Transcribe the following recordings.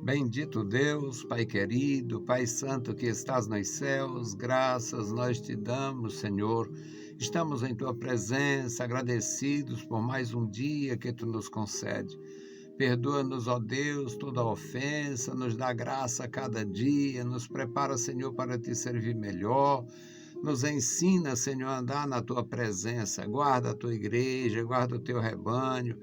Bendito Deus, Pai querido, Pai santo que estás nos céus, graças nós te damos, Senhor. Estamos em tua presença, agradecidos por mais um dia que tu nos concede. Perdoa-nos, ó Deus, toda ofensa, nos dá graça a cada dia, nos prepara, Senhor, para te servir melhor. Nos ensina, Senhor, a andar na tua presença. Guarda a tua igreja, guarda o teu rebanho.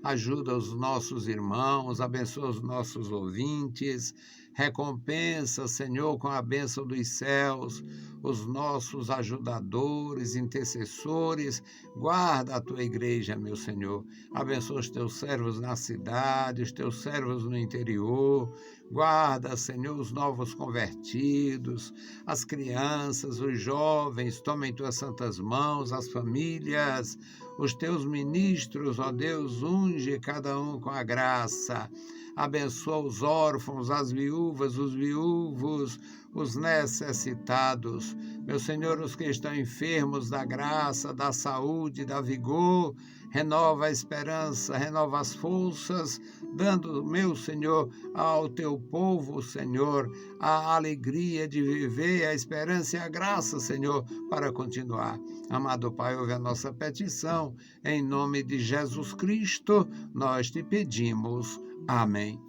Ajuda os nossos irmãos, abençoa os nossos ouvintes. Recompensa, Senhor, com a bênção dos céus, os nossos ajudadores, intercessores. Guarda a tua igreja, meu Senhor. Abençoa os teus servos na cidade, os teus servos no interior. Guarda, Senhor, os novos convertidos, as crianças, os jovens. Toma em tuas santas mãos as famílias, os teus ministros, ó Deus, unge cada um com a graça. Abençoa os órfãos, as viúvas, os viúvos, os necessitados. Meu Senhor, os que estão enfermos, da graça, da saúde, da vigor. Renova a esperança, renova as forças, dando, meu Senhor, ao teu povo, Senhor, a alegria de viver, a esperança e a graça, Senhor, para continuar. Amado Pai, ouve a nossa petição. Em nome de Jesus Cristo, nós te pedimos. Amém.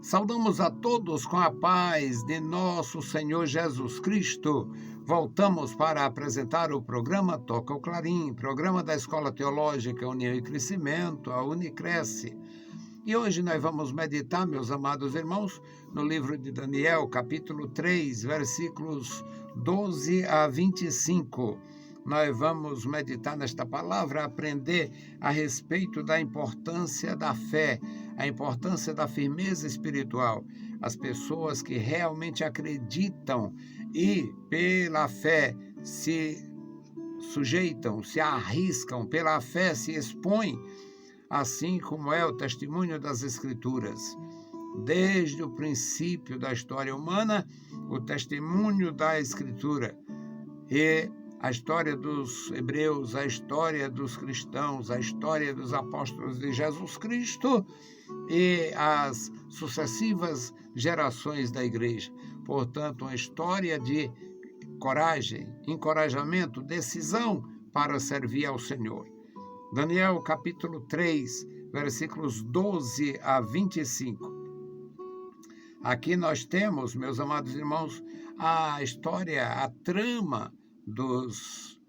Saudamos a todos com a paz de nosso Senhor Jesus Cristo. Voltamos para apresentar o programa Toca o Clarim, programa da Escola Teológica União e Crescimento, a Unicresce. E hoje nós vamos meditar, meus amados irmãos, no livro de Daniel, capítulo 3, versículos 12 a 25. Nós vamos meditar nesta palavra, aprender a respeito da importância da fé, a importância da firmeza espiritual. As pessoas que realmente acreditam e, pela fé, se sujeitam, se arriscam, pela fé se expõem, assim como é o testemunho das Escrituras. Desde o princípio da história humana, o testemunho da Escritura e a história dos hebreus, a história dos cristãos, a história dos apóstolos de Jesus Cristo e as sucessivas gerações da igreja. Portanto, uma história de coragem, encorajamento, decisão para servir ao Senhor. Daniel, capítulo 3, versículos 12 a 25. Aqui nós temos, meus amados irmãos, a história, a trama dos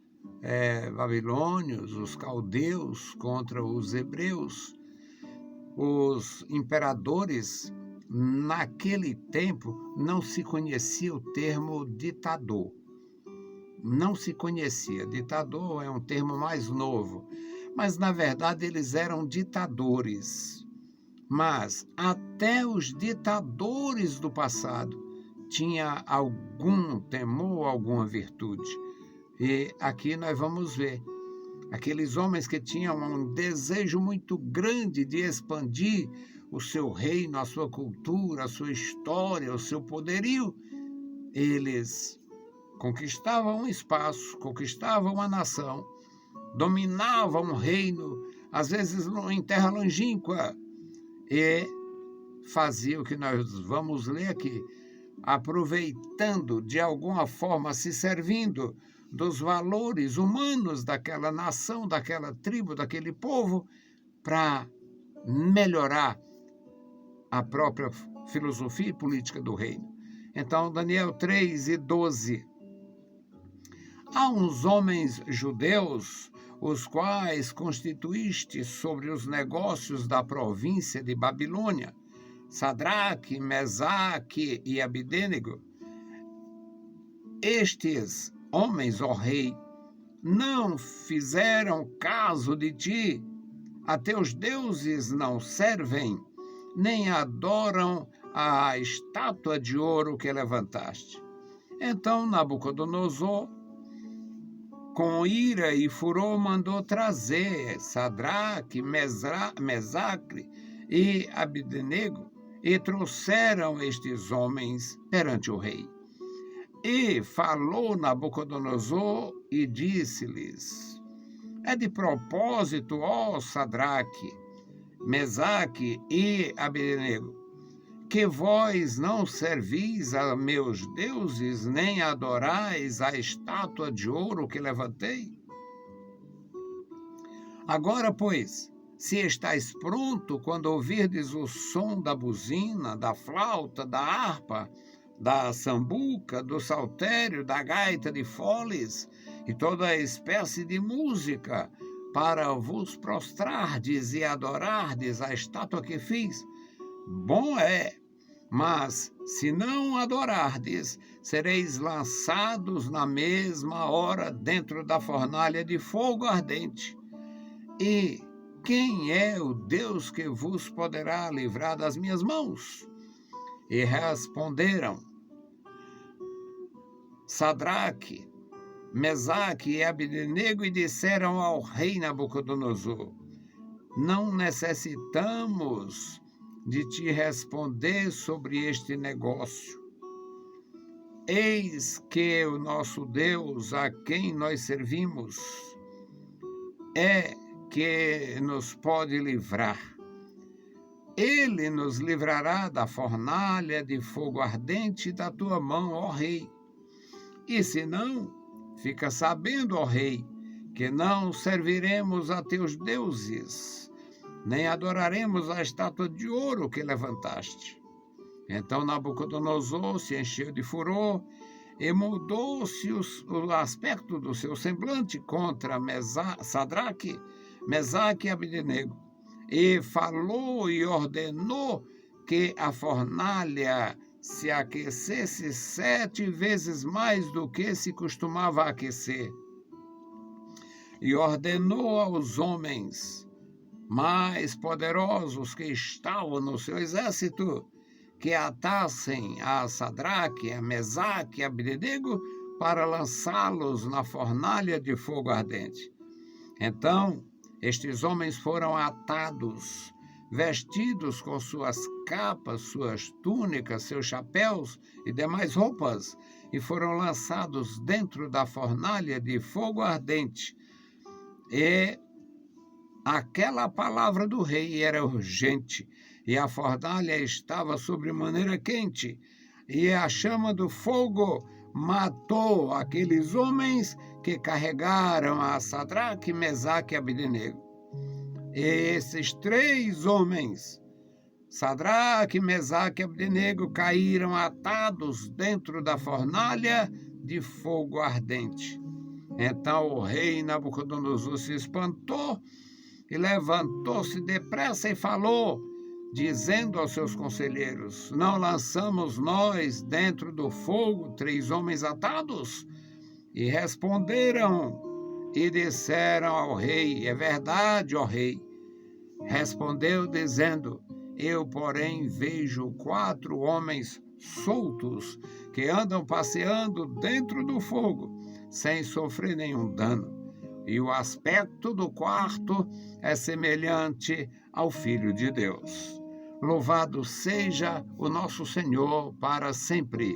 babilônios, os caldeus contra os hebreus. Os imperadores, naquele tempo, não se conhecia o termo ditador. Não se conhecia. Ditador é um termo mais novo. Mas, na verdade, eles eram ditadores. Mas até os ditadores do passado tinha algum temor, alguma virtude. E aqui nós vamos ver aqueles homens que tinham um desejo muito grande de expandir o seu reino, a sua cultura, a sua história, o seu poderio. Eles conquistavam um espaço, conquistavam uma nação, dominavam um reino, às vezes em terra longínqua, e faziam o que nós vamos ler aqui, aproveitando de alguma forma, se servindo dos valores humanos daquela nação, daquela tribo, daquele povo, para melhorar a própria filosofia e política do reino. Então, Daniel 3 e 12. Há uns homens judeus, os quais constituíste sobre os negócios da província de Babilônia, Sadraque, Mesaque e Abidênego. Estes homens, ó rei, não fizeram caso de ti, a teus deuses não servem, nem adoram a estátua de ouro que levantaste. Então Nabucodonosor, com ira e furor, mandou trazer Sadraque, Mesaque e Abidênego, e trouxeram estes homens perante o rei. E falou Nabucodonosor e disse-lhes: é de propósito, ó Sadraque, Mesaque e Abednego, que vós não servis a meus deuses, nem adorais a estátua de ouro que levantei? Agora, pois, se estáis pronto quando ouvirdes o som da buzina, da flauta, da harpa, da sambuca, do saltério, da gaita de foles e toda espécie de música, para vos prostrardes e adorardes a estátua que fiz, bom é. Mas, se não adorardes, sereis lançados na mesma hora dentro da fornalha de fogo ardente. E quem é o Deus que vos poderá livrar das minhas mãos? E responderam Sadraque, Mesaque e Abdenego e disseram ao rei Nabucodonosor: não necessitamos de te responder sobre este negócio. Eis que o nosso Deus, a quem nós servimos, é que nos pode livrar. Ele nos livrará da fornalha de fogo ardente da tua mão, ó rei. E se não, fica sabendo, ó rei, que não serviremos a teus deuses, nem adoraremos a estátua de ouro que levantaste. Então Nabucodonosor se encheu de furor e mudou-se o aspecto do seu semblante contra Sadraque, Mesaque e Abdenego, e falou e ordenou que a fornalha se aquecesse 7 vezes mais do que se costumava aquecer. E ordenou aos homens mais poderosos que estavam no seu exército que atassem a Sadraque, a Mesaque e a Abdenego para lançá-los na fornalha de fogo ardente. Então, estes homens foram atados, vestidos com suas capas, suas túnicas, seus chapéus e demais roupas, e foram lançados dentro da fornalha de fogo ardente. E aquela palavra do rei era urgente, e a fornalha estava sobremaneira quente, e a chama do fogo matou aqueles homens que carregaram a Sadraque, Mesaque e Abdenego. E esses 3 homens, Sadraque, Mesaque e Abdenego, caíram atados dentro da fornalha de fogo ardente. Então o rei Nabucodonosor se espantou e levantou-se depressa e falou, dizendo aos seus conselheiros: não lançamos nós dentro do fogo 3 homens atados? E responderam e disseram ao rei: é verdade, ó rei. Respondeu dizendo: eu, porém, vejo 4 homens soltos que andam passeando dentro do fogo, sem sofrer nenhum dano. E o aspecto do quarto é semelhante ao Filho de Deus. Louvado seja o nosso Senhor para sempre.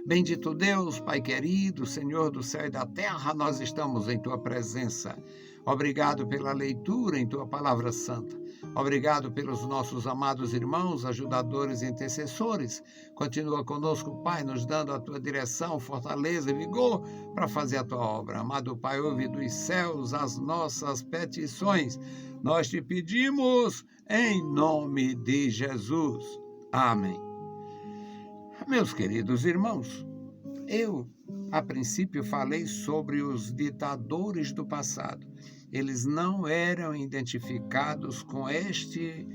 Bendito Deus, Pai querido, Senhor do céu e da terra, nós estamos em Tua presença. Obrigado pela leitura em Tua palavra santa. Obrigado pelos nossos amados irmãos, ajudadores e intercessores. Continua conosco, Pai, nos dando a Tua direção, fortaleza e vigor para fazer a Tua obra. Amado Pai, ouve dos céus as nossas petições. Nós te pedimos em nome de Jesus. Amém. Meus queridos irmãos, eu, a princípio, falei sobre os ditadores do passado. Eles não eram identificados com este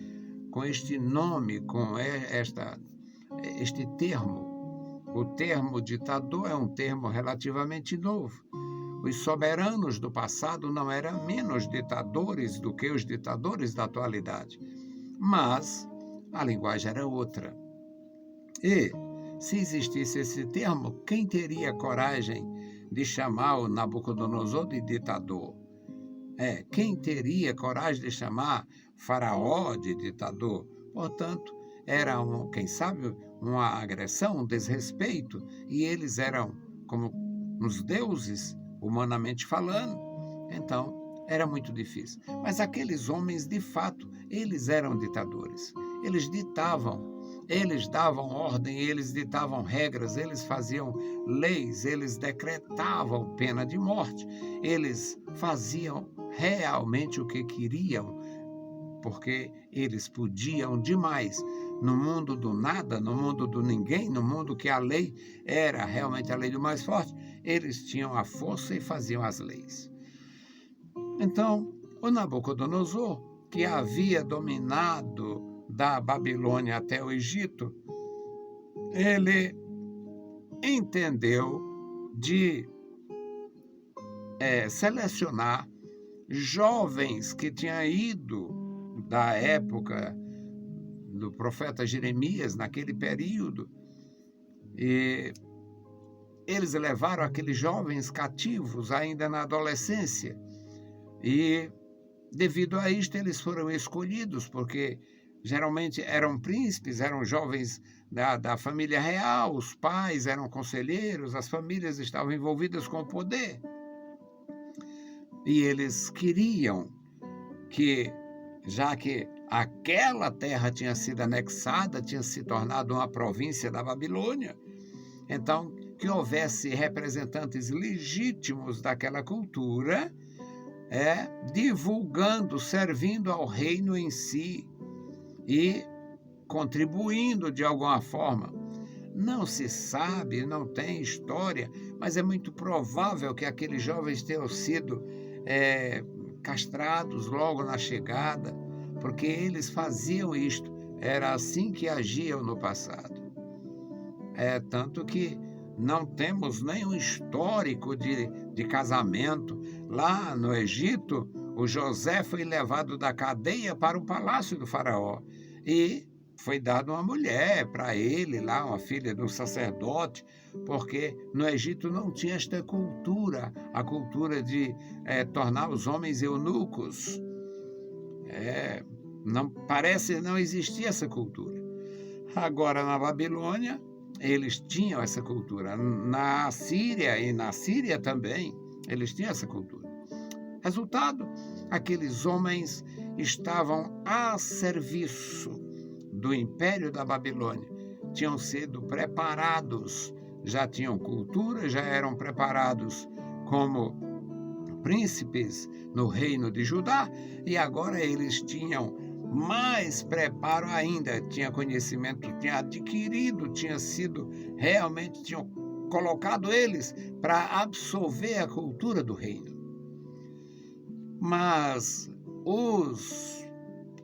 nome, com este termo. O termo ditador é um termo relativamente novo. Os soberanos do passado não eram menos ditadores do que os ditadores da atualidade. Mas a linguagem era outra. E, se existisse esse termo, quem teria coragem de chamar o Nabucodonosor de ditador? Quem teria coragem de chamar Faraó de ditador? Portanto, era, quem sabe, uma agressão, um desrespeito, e eles eram como uns deuses, humanamente falando. Então, era muito difícil. Mas aqueles homens, de fato, eles eram ditadores. eles davam ordem, eles ditavam regras, eles faziam leis, eles decretavam pena de morte, eles faziam realmente o que queriam, porque eles podiam demais. No mundo do nada, no mundo do ninguém, no mundo que a lei era realmente a lei do mais forte, eles tinham a força e faziam as leis. Então, o Nabucodonosor, que havia dominado da Babilônia até o Egito, ele entendeu de selecionar jovens que tinham ido da época do profeta Jeremias, naquele período, e eles levaram aqueles jovens cativos ainda na adolescência, e devido a isto eles foram escolhidos, porque geralmente eram príncipes, eram jovens da família real, os pais eram conselheiros, as famílias estavam envolvidas com o poder. E eles queriam que, já que aquela terra tinha sido anexada, tinha se tornado uma província da Babilônia, então que houvesse representantes legítimos daquela cultura, divulgando, servindo ao reino em si e contribuindo de alguma forma. Não se sabe, não tem história, mas é muito provável que aqueles jovens tenham sido castrados logo na chegada, porque eles faziam isto, era assim que agiam no passado. Tanto que não temos nenhum histórico de casamento. Lá no Egito, o José foi levado da cadeia para o palácio do faraó e foi dada uma mulher para ele lá, uma filha do sacerdote, porque no Egito não tinha esta cultura, a cultura de tornar os homens eunucos. Não existia essa cultura. Agora, na Babilônia, eles tinham essa cultura. Na Síria e na Síria também, eles tinham essa cultura. Resultado, aqueles homens estavam a serviço do Império da Babilônia. Tinham sido preparados, já tinham cultura, já eram preparados como príncipes no reino de Judá, e agora eles tinham mais preparo ainda, tinha conhecimento, tinha adquirido, tinham colocado eles para absorver a cultura do reino. Mas os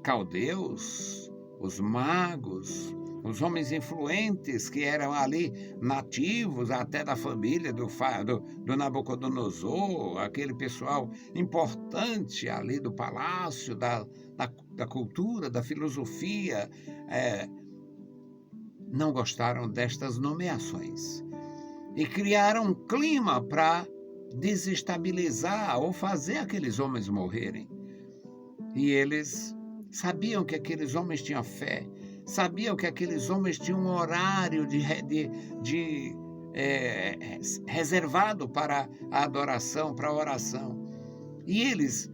caldeus, os magos, os homens influentes que eram ali nativos até da família do Nabucodonosor, aquele pessoal importante ali do palácio, da cultura, da filosofia, não gostaram destas nomeações e criaram um clima para desestabilizar ou fazer aqueles homens morrerem. E eles sabiam que aqueles homens tinham fé, sabiam que aqueles homens tinham um horário reservado para a adoração, para a oração. E eles,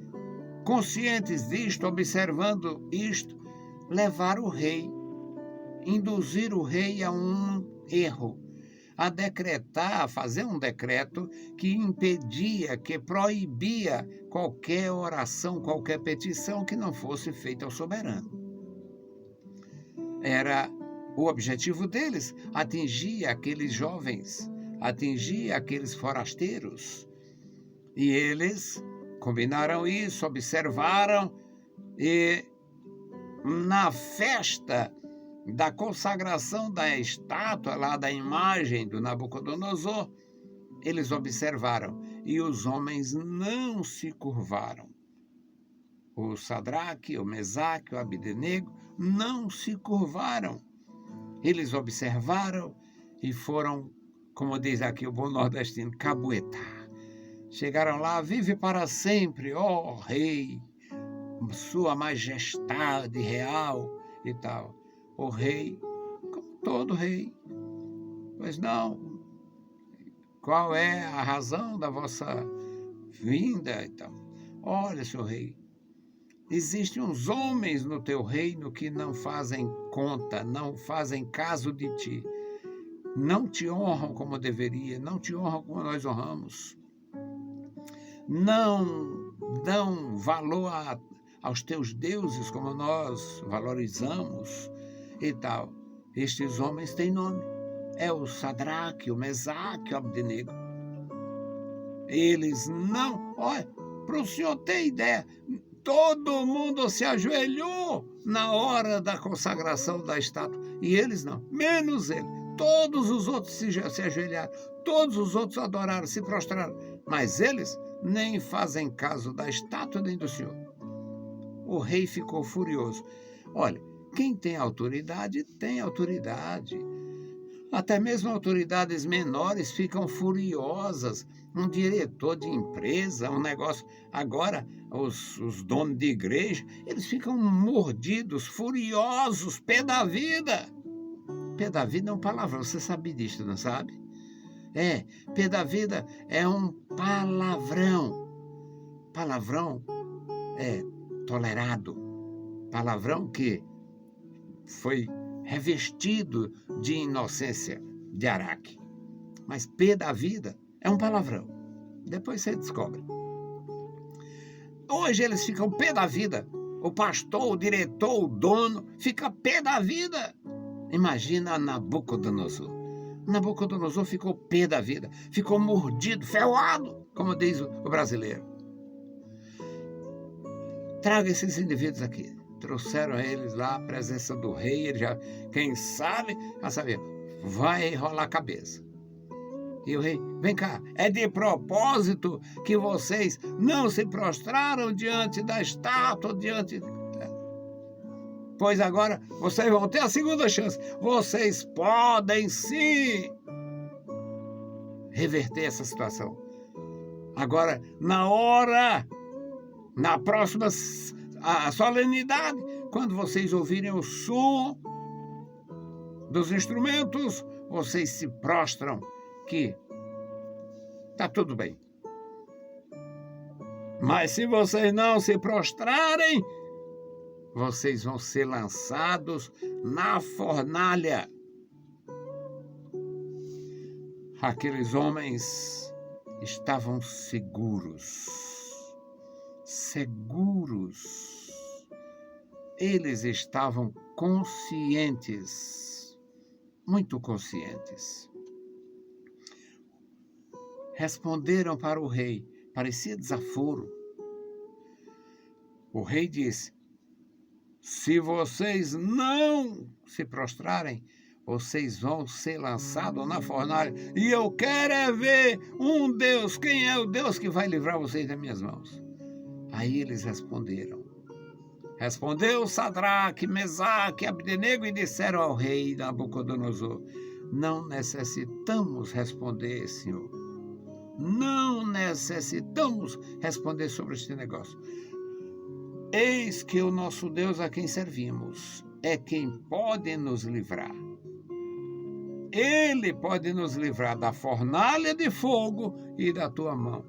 conscientes disto, observando isto, levaram o rei, induziram o rei a um erro, a decretar, a fazer um decreto que impedia, que proibia qualquer oração, qualquer petição que não fosse feita ao soberano. Era o objetivo deles, atingir aqueles jovens, atingir aqueles forasteiros. E eles combinaram isso, observaram, e na festa da consagração da estátua, lá da imagem do Nabucodonosor, eles observaram, e os homens não se curvaram. O Sadraque, o Mesaque, o Abdenego não se curvaram. Eles observaram e foram, como diz aqui o bom nordestino, cabuetar. Chegaram lá, vive para sempre, ó rei, sua majestade real e tal. O rei, como todo rei, pois não, qual é a razão da vossa vinda e tal? Olha, senhor rei, Existem uns homens no teu reino que não fazem conta, não fazem caso de ti. Não te honram como deveria, não te honram como nós honramos. Não dão valor aos teus deuses como nós valorizamos e tal. Estes homens têm nome. É o Sadraque, o Mesaque, o Abdenego. Eles não... Olha, para o senhor ter ideia, todo mundo se ajoelhou na hora da consagração da estátua. E eles não, menos ele. Todos os outros se ajoelharam, todos os outros adoraram, se prostraram. Mas eles nem fazem caso da estátua nem do Senhor. O rei ficou furioso. Olha, quem tem autoridade, tem autoridade. Até mesmo autoridades menores ficam furiosas. Um diretor de empresa, um negócio... Agora, os donos de igreja, eles ficam mordidos, furiosos, pé da vida. Pé da vida é um palavrão, você sabe disso, não sabe? Pé da vida é um palavrão. Palavrão é tolerado. Palavrão que foi revestido de inocência de Araque. Mas pé da vida é um palavrão. Depois você descobre. Hoje eles ficam pé da vida. O pastor, o diretor, o dono fica pé da vida. Imagina Nabucodonosor. Nabucodonosor ficou pé da vida. Ficou mordido, ferroado, como diz o brasileiro. Traga esses indivíduos aqui. Trouxeram eles lá à presença do rei. Ele já, quem sabe, já sabia, vai rolar a cabeça. E o rei, vem cá, é de propósito que vocês não se prostraram diante da estátua, Pois agora vocês vão ter a segunda chance. Vocês podem sim reverter essa situação. Agora, na próxima a solenidade, quando vocês ouvirem o som dos instrumentos, vocês se prostram que está tudo bem. Mas se vocês não se prostrarem, vocês vão ser lançados na fornalha. Aqueles homens estavam seguros. Eles estavam conscientes, muito conscientes. Responderam para o rei, parecia desaforo. O rei disse: se vocês não se prostrarem, vocês vão ser lançados na fornalha. E eu quero é ver um Deus. Quem é o Deus que vai livrar vocês das minhas mãos? Aí eles responderam. Respondeu Sadraque, Mesaque, Abdenego e disseram ao rei Nabucodonosor: não necessitamos responder, Senhor. Não necessitamos responder sobre este negócio. Eis que o nosso Deus a quem servimos é quem pode nos livrar. Ele pode nos livrar da fornalha de fogo e da tua mão.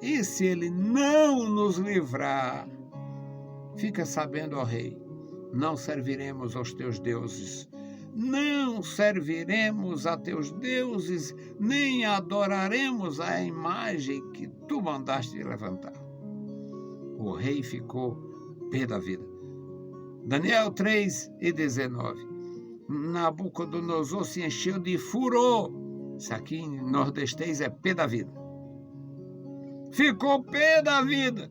E se ele não nos livrar, fica sabendo, ó rei, não serviremos aos teus deuses, não serviremos a teus deuses, nem adoraremos a imagem que tu mandaste levantar. O rei ficou pé da vida. Daniel 3:19. Nabucodonosor se encheu de furor. Isso aqui em nordestês é pé da vida. Ficou pé da vida.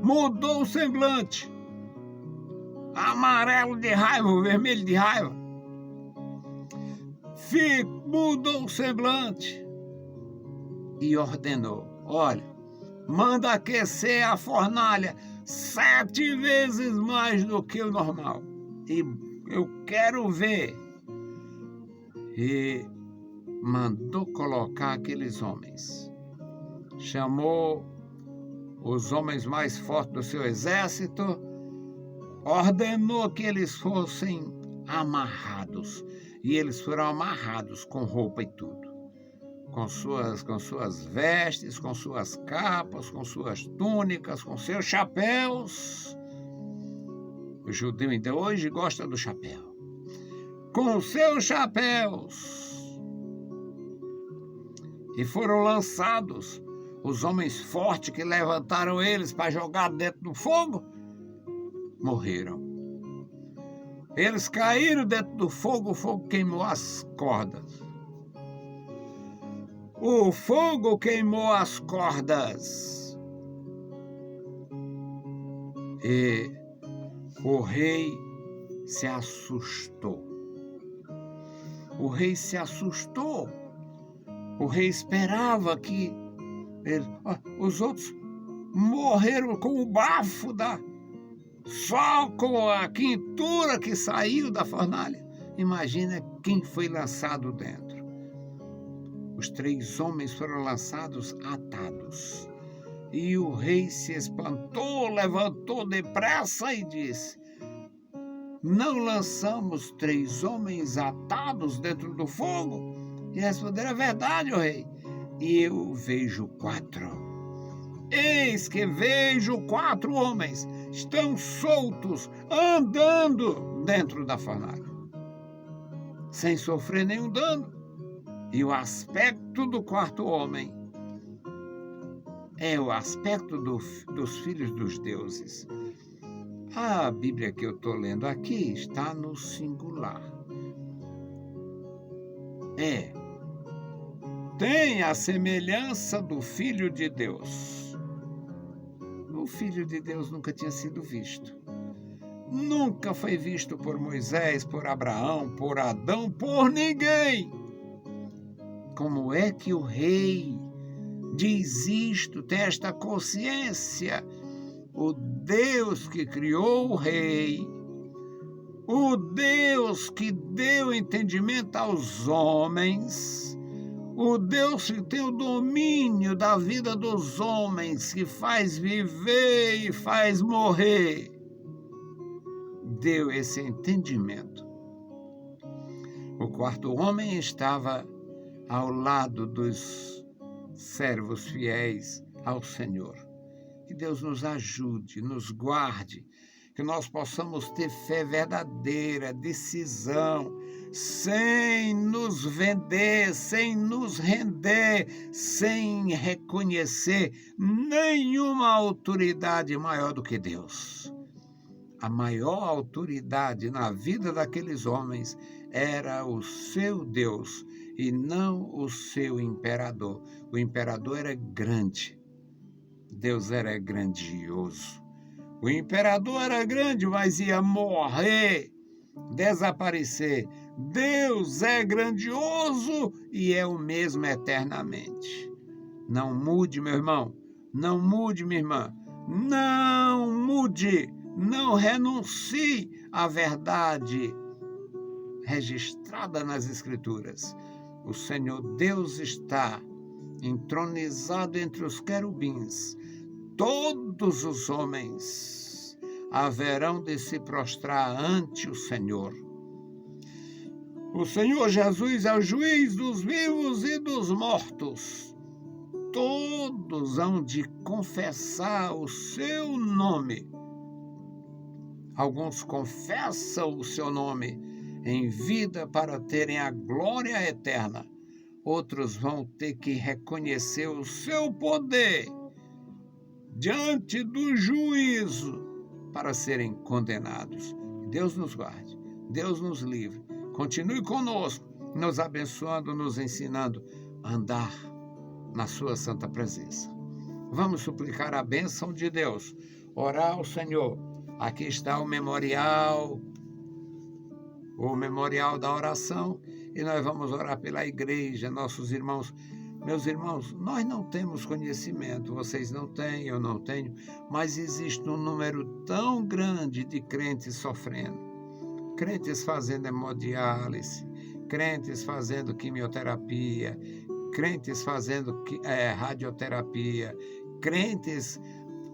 Mudou o semblante. Amarelo de raiva, vermelho de raiva. Mudou o semblante. E ordenou: olha, manda aquecer a fornalha 7 vezes mais do que o normal. E eu quero ver. E mandou colocar aqueles homens. Chamou os homens mais fortes do seu exército, ordenou que eles fossem amarrados. E eles foram amarrados com roupa e tudo. com suas vestes, com suas capas, com suas túnicas, com seus chapéus. O judeu ainda hoje gosta do chapéu. Com seus chapéus. E foram lançados os homens fortes que levantaram eles para jogar dentro do fogo, morreram. Eles caíram dentro do fogo, o fogo queimou as cordas. O fogo queimou as cordas. E o rei se assustou. O rei se assustou. O rei esperava que os outros morreram com o bafo só com a quentura que saiu da fornalha. Imagina quem foi lançado dentro. Os 3 homens foram lançados atados. E o rei se espantou, levantou depressa e disse: não lançamos 3 homens atados dentro do fogo? E responderam: é verdade, ó rei. E eu vejo 4. Eis que vejo 4 homens, estão soltos, andando dentro da fornalha, sem sofrer nenhum dano. E o aspecto do 4º homem é o aspecto dos filhos dos deuses. A Bíblia que eu estou lendo aqui está no singular. Tem a semelhança do Filho de Deus. O Filho de Deus nunca tinha sido visto. Nunca foi visto por Moisés, por Abraão, por Adão, por ninguém. Como é que o rei diz isto, tem esta consciência? O Deus que criou o rei, o Deus que deu entendimento aos homens, o Deus que tem o domínio da vida dos homens, que faz viver e faz morrer, deu esse entendimento. O 4º homem estava ao lado dos servos fiéis ao Senhor. Que Deus nos ajude, nos guarde, que nós possamos ter fé verdadeira, decisão, sem nos vender, sem nos render, sem reconhecer nenhuma autoridade maior do que Deus. A maior autoridade na vida daqueles homens era o seu Deus e não o seu imperador. O imperador era grande, Deus era grandioso. O imperador era grande, mas ia morrer, desaparecer. Deus é grandioso e é o mesmo eternamente. Não mude, meu irmão. Não mude, minha irmã. Não mude. Não renuncie à verdade registrada nas Escrituras. O Senhor Deus está entronizado entre os querubins. Todos os homens haverão de se prostrar ante o Senhor. O Senhor Jesus é o juiz dos vivos e dos mortos. Todos hão de confessar o seu nome. Alguns confessam o seu nome em vida para terem a glória eterna. Outros vão ter que reconhecer o seu poder diante do juízo para serem condenados. Deus nos guarde, Deus nos livre. Continue conosco, nos abençoando, nos ensinando a andar na sua santa presença. Vamos suplicar a bênção de Deus, orar ao Senhor. Aqui está o memorial da oração, e nós vamos orar pela igreja, nossos irmãos. Meus irmãos, nós não temos conhecimento, vocês não têm, eu não tenho, mas existe um número tão grande de crentes sofrendo. Crentes fazendo hemodiálise, crentes fazendo quimioterapia, crentes fazendo radioterapia, crentes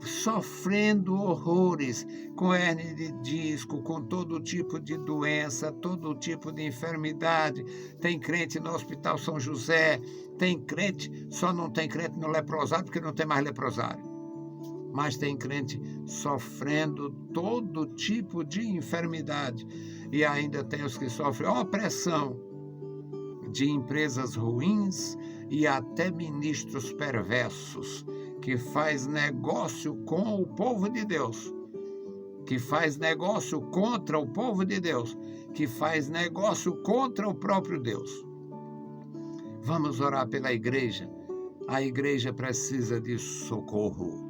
sofrendo horrores, com hérnia de disco, com todo tipo de doença, todo tipo de enfermidade. Tem crente no Hospital São José, tem crente, só não tem crente no leprosário, porque não tem mais leprosário. Mas tem crente sofrendo todo tipo de enfermidade. E ainda tem os que sofrem opressão de empresas ruins e até ministros perversos, que faz negócio com o povo de Deus, que faz negócio contra o povo de Deus, que faz negócio contra o próprio Deus. Vamos orar pela igreja. A igreja precisa de socorro.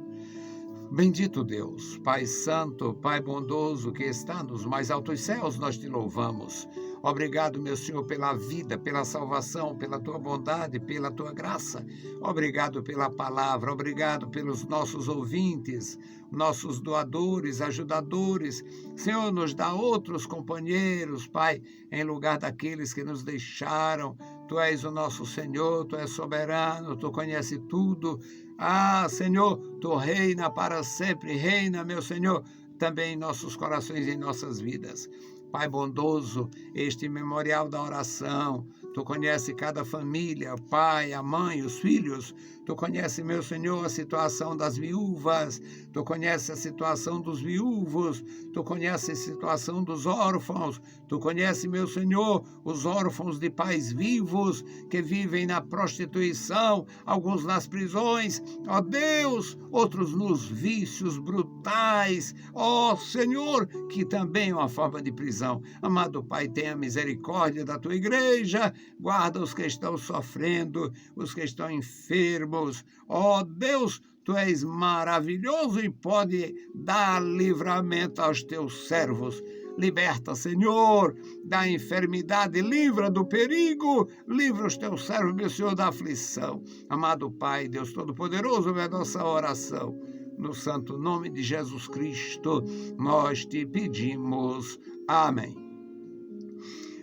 Bendito Deus, Pai Santo, Pai bondoso, que está nos mais altos céus, nós te louvamos. Obrigado, meu Senhor, pela vida, pela salvação, pela tua bondade, pela tua graça. Obrigado pela palavra, obrigado pelos nossos ouvintes, nossos doadores, ajudadores. Senhor, nos dá outros companheiros, Pai, em lugar daqueles que nos deixaram. Tu és o nosso Senhor, Tu és soberano, Tu conheces tudo. Ah, Senhor, Tu reina para sempre, reina, meu Senhor, também em nossos corações e em nossas vidas. Pai bondoso, este memorial da oração, Tu conhece cada família, o pai, a mãe, os filhos. Tu conhece, meu Senhor, a situação das viúvas. Tu conhece a situação dos viúvos. Tu conhece a situação dos órfãos. Tu conhece, meu Senhor, os órfãos de pais vivos que vivem na prostituição, alguns nas prisões. Ó Deus, outros nos vícios brutais. Ó Senhor, que também é uma forma de prisão. Amado Pai, tenha misericórdia da Tua igreja. Guarda os que estão sofrendo, os que estão enfermos. Ó Deus, Tu és maravilhoso e pode dar livramento aos Teus servos. Liberta, Senhor, da enfermidade, livra do perigo, livra os Teus servos, meu Senhor, da aflição. Amado Pai, Deus Todo-Poderoso, é a nossa oração. No santo nome de Jesus Cristo, nós te pedimos. Amém.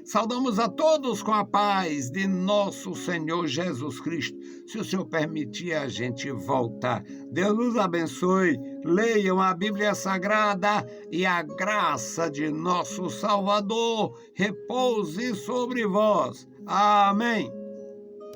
Saudamos a todos com a paz de nosso Senhor Jesus Cristo. Se o Senhor permitir, a gente volta. Deus nos abençoe. Leiam a Bíblia Sagrada e a graça de nosso Salvador repouse sobre vós. Amém.